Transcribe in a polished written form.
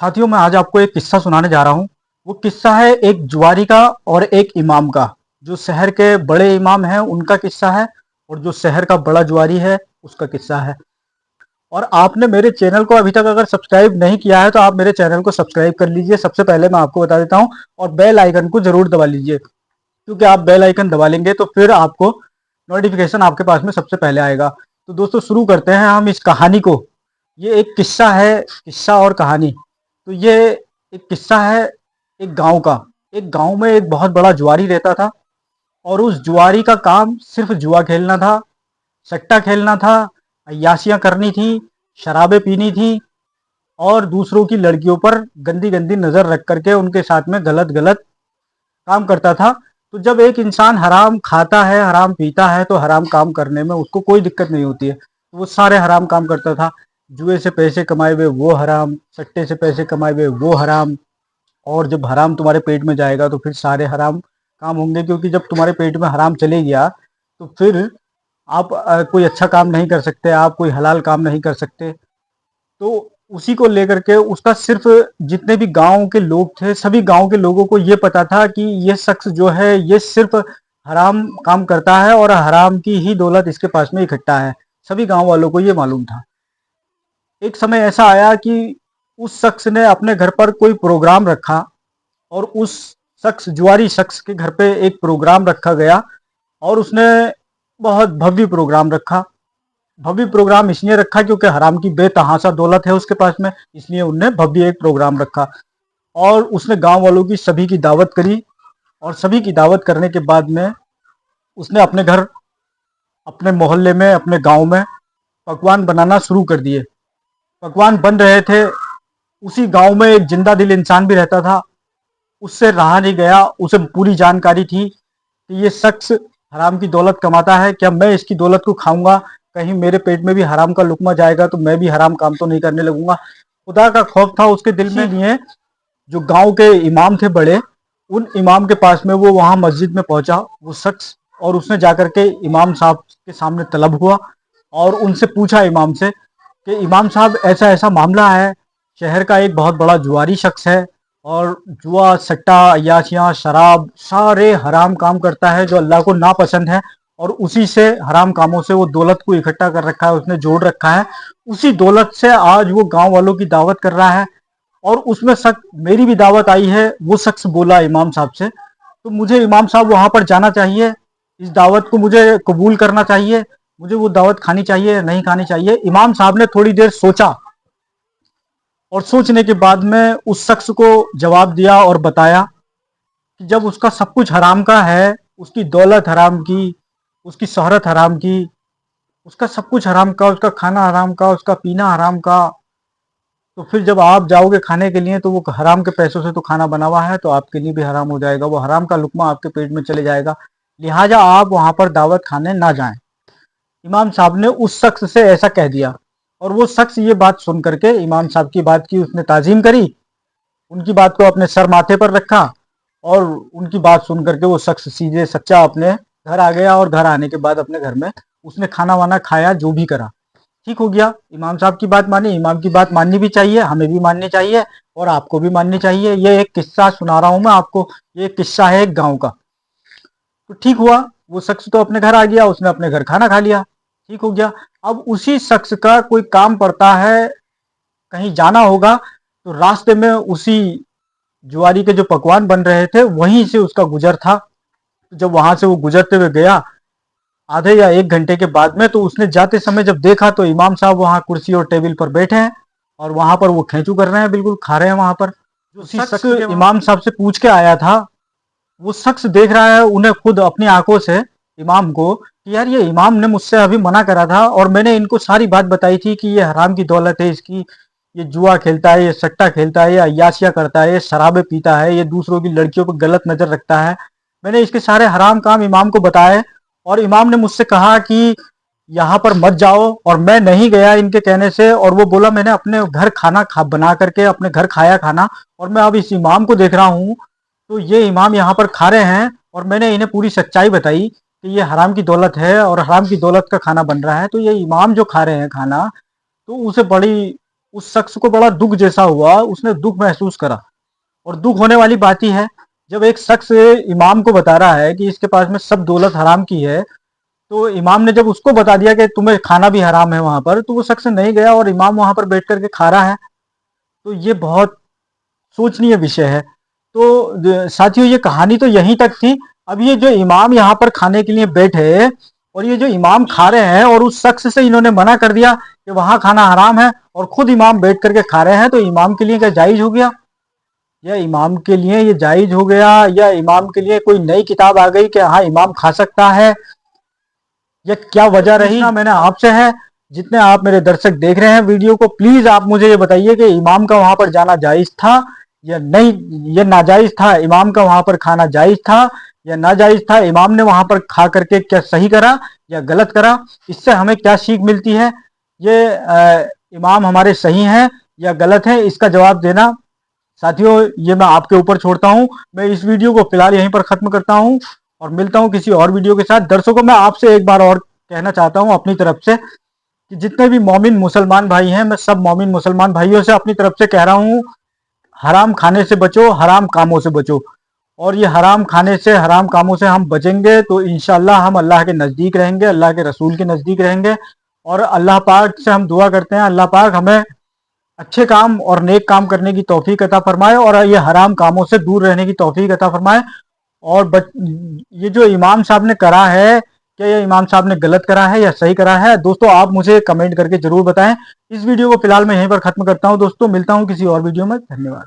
साथियों, मैं आज आपको एक किस्सा सुनाने जा रहा हूँ। वो किस्सा है एक जुआरी का और एक इमाम का। जो शहर के बड़े इमाम हैं उनका किस्सा है और जो शहर का बड़ा जुआरी है उसका किस्सा है। और आपने मेरे चैनल को अभी तक अगर सब्सक्राइब नहीं किया है तो आप मेरे चैनल को सब्सक्राइब कर लीजिए। सबसे पहले मैं आपको बता देता हूँ, और बेल आइकन को जरूर दबा लीजिए, क्योंकि आप बेल आइकन दबा लेंगे तो फिर आपको नोटिफिकेशन आपके पास में सबसे पहले आएगा। तो दोस्तों, शुरू करते हैं हम इस कहानी को। ये एक किस्सा है, किस्सा और कहानी। तो ये एक किस्सा है एक गांव का। एक गांव में एक बहुत बड़ा जुआरी रहता था, और उस जुआरी का काम सिर्फ जुआ खेलना था, सट्टा खेलना था, अय्याशियां करनी थी, शराबें पीनी थी, और दूसरों की लड़कियों पर गंदी गंदी नजर रख करके उनके साथ में गलत गलत काम करता था। तो जब एक इंसान हराम खाता है, हराम पीता है, तो हराम काम करने में उसको कोई दिक्कत नहीं होती है। तो वो सारे हराम काम करता था। जुए से पैसे कमाए हुए वो हराम, सट्टे से पैसे कमाए हुए वो हराम। और जब हराम तुम्हारे पेट में जाएगा तो फिर सारे हराम काम होंगे, क्योंकि जब तुम्हारे पेट में हराम चले गया तो फिर आप कोई अच्छा काम नहीं कर सकते, आप कोई हलाल काम नहीं कर सकते। तो उसी को लेकर के उसका सिर्फ, जितने भी गांव के लोग थे सभी गांव के लोगों को ये पता था कि ये शख्स जो है ये सिर्फ हराम काम करता है और हराम की ही दौलत इसके पास में इकट्ठा है। सभी गांव वालों को ये मालूम था। एक समय ऐसा आया कि उस शख्स ने अपने घर पर कोई प्रोग्राम रखा, और उस शख्स, जुआरी शख्स के घर पे एक प्रोग्राम रखा गया, और उसने बहुत भव्य प्रोग्राम रखा। भव्य प्रोग्राम इसलिए रखा क्योंकि हराम की बेतहाशा दौलत है उसके पास में, इसलिए उनने भव्य एक प्रोग्राम रखा। और उसने गांव वालों की सभी की दावत करी, और सभी की दावत करने के बाद में उसने अपने घर, अपने मोहल्ले में, अपने गांव में पकवान बनाना शुरू कर दिए। पकवान बन रहे थे। उसी गांव में एक जिंदा दिल इंसान भी रहता था। उससे रहा नहीं गया, उसे पूरी जानकारी थी कि ये शख्स हराम की दौलत कमाता है, क्या मैं इसकी दौलत को खाऊंगा, कहीं मेरे पेट में भी हराम का लुकमा जाएगा तो मैं भी हराम काम तो नहीं करने लगूंगा। खुदा का खौफ था उसके दिल में। लिए जो गांव के इमाम थे बड़े, उन इमाम के पास में वो वहां मस्जिद में पहुंचा वो शख्स, और उसने जाकर के इमाम साहब के सामने तलब हुआ और उनसे पूछा इमाम से कि इमाम साहब, ऐसा ऐसा मामला है, शहर का एक बहुत बड़ा जुआरी शख्स है और जुआ, सट्टा, अय्याशियां, शराब, सारे हराम काम करता है जो अल्लाह को नापसंद है, और उसी से, हराम कामों से वो दौलत को इकट्ठा कर रखा है, उसने जोड़ रखा है। उसी दौलत से आज वो गांव वालों की दावत कर रहा है, और उसमें शख्स, मेरी भी दावत आई है। वो शख्स बोला इमाम साहब से, तो मुझे इमाम साहब वहां पर जाना चाहिए, इस दावत को मुझे कबूल करना चाहिए, मुझे वो दावत खानी चाहिए, नहीं खानी चाहिए। इमाम साहब ने थोड़ी देर सोचा, और सोचने के बाद में उस शख्स को जवाब दिया और बताया कि जब उसका सब कुछ हराम का है, उसकी दौलत हराम की, उसकी शोहरत हराम की, उसका सब कुछ हराम का, उसका खाना हराम का, उसका पीना हराम का, तो फिर जब आप जाओगे खाने के लिए तो वो हराम के पैसों से तो खाना बना हुआ है, तो आपके लिए भी हराम हो जाएगा, वो हराम का लुकमा आपके पेट में चले जाएगा। लिहाजा आप वहां पर दावत खाने ना जाएं। इमाम साहब ने उस शख्स से ऐसा कह दिया। और वो शख्स ये बात सुन करके, इमाम साहब की बात की उसने ताजीम करी, उनकी बात को अपने सर माथे पर रखा, और उनकी बात सुन करके वो शख्स सीधे सच्चा अपने घर आ गया। और घर आने के बाद अपने घर में उसने खाना वाना खाया, जो भी करा ठीक हो गया। इमाम साहब की बात मानी। इमाम की बात माननी भी चाहिए, हमें भी माननी चाहिए, और आपको भी माननी चाहिए। ये एक किस्सा सुना रहा हूं मैं आपको, ये एक किस्सा है एक गांव का। तो ठीक हुआ, वो शख्स तो अपने घर आ गया, उसने अपने घर खाना खा लिया, ठीक हो गया। अब उसी शख्स का कोई काम पड़ता है, कहीं जाना होगा, तो रास्ते में उसी जुआरी के जो पकवान बन रहे थे वहीं से उसका गुजर था। तो जब वहां से वो गुजरते हुए गया आधे या एक घंटे के बाद में, तो उसने जाते समय जब देखा तो इमाम साहब वहां कुर्सी और टेबल पर बैठे हैं, और वहां पर वो खैंचू कर रहे हैं, बिल्कुल खा रहे हैं वहां पर। जो उसी शख्स इमाम साहब से पूछ के आया था, वो शख्स देख रहा है उन्हें खुद अपनी आंखों से, इमाम को, कि यार ये इमाम ने मुझसे अभी मना करा था, और मैंने इनको सारी बात बताई थी कि ये हराम की दौलत है इसकी, ये जुआ खेलता है, ये सट्टा खेलता है, ये अय्याशियां करता है, ये शराबें पीता है, ये दूसरों की लड़कियों पर गलत नजर रखता है। मैंने इसके सारे हराम काम इमाम को बताए, और इमाम ने मुझसे कहा कि यहाँ पर मत जाओ, और मैं नहीं गया इनके कहने से। और वो बोला, मैंने अपने घर खाना बना करके अपने घर खाया खाना, और मैं अब इस इमाम को देख रहा हूँ, तो ये इमाम यहाँ पर खा रहे हैं, और मैंने इन्हें पूरी सच्चाई बताई कि ये हराम की दौलत है और हराम की दौलत का खाना बन रहा है। तो ये इमाम जो खा रहे हैं खाना, तो उसे बड़ी उस शख्स को बड़ा दुख जैसा हुआ, उसने दुख महसूस करा। और दुख होने वाली बात ही है, जब एक शख्स इमाम को बता रहा है कि इसके पास में सब दौलत हराम की है, तो इमाम ने जब उसको बता दिया कि तुम्हें खाना भी हराम है वहां पर, तो वो शख्स नहीं गया और इमाम वहां पर बैठ करके खा रहा है। तो ये बहुत सोचनीय विषय है। तो साथियों, ये कहानी तो यहीं तक थी। अब ये जो इमाम यहाँ पर खाने के लिए बैठे और ये जो इमाम खा रहे हैं और उस शख्स से इन्होंने मना कर दिया कि वहां खाना हराम है, और खुद इमाम बैठ करके खा रहे हैं, तो इमाम के लिए क्या जायज हो गया? या इमाम के लिए ये जायज हो गया, या इमाम के लिए कोई नई किताब आ गई कि हाँ इमाम खा सकता है? ये क्या वजह रही ना मैंने आपसे है, जितने आप मेरे दर्शक देख रहे हैं वीडियो को, प्लीज आप मुझे ये बताइए कि इमाम का वहां पर जाना जायज था या नहीं, ये नाजायज था? इमाम का वहां पर खाना जायज था या नाजायज था? इमाम ने वहां पर खा करके क्या सही करा या गलत करा? इससे हमें क्या सीख मिलती है? ये इमाम हमारे सही हैं या गलत है, इसका जवाब देना साथियों ये मैं आपके ऊपर छोड़ता हूं। मैं इस वीडियो को फिलहाल यहीं पर खत्म करता हूं और मिलता हूं किसी और वीडियो के साथ। दर्शकों, मैं आपसे एक बार और कहना चाहता हूं अपनी तरफ से कि जितने भी मोमिन मुसलमान भाई हैं, मैं सब मोमिन मुसलमान भाइयों से अपनी तरफ से कह रहा हूं, हराम खाने से बचो, हराम कामों से बचो। और ये हराम खाने से, हराम कामों से हम बचेंगे तो इंशाल्लाह हम अल्लाह के नज़दीक रहेंगे, अल्लाह के रसूल के नज़दीक रहेंगे। और अल्लाह पाक से हम दुआ करते हैं, अल्लाह पाक हमें अच्छे काम और नेक काम करने की तौफीक अता फरमाए और ये हराम कामों से दूर रहने की तौफीक अता फरमाए। और ये जो इमाम साहब ने करा है, क्या ये इमाम साहब ने गलत करा है या सही करा है? दोस्तों आप मुझे कमेंट करके जरूर बताएं। इस वीडियो को फिलहाल मैं यहीं पर खत्म करता हूं दोस्तों, मिलता हूं किसी और वीडियो में। धन्यवाद।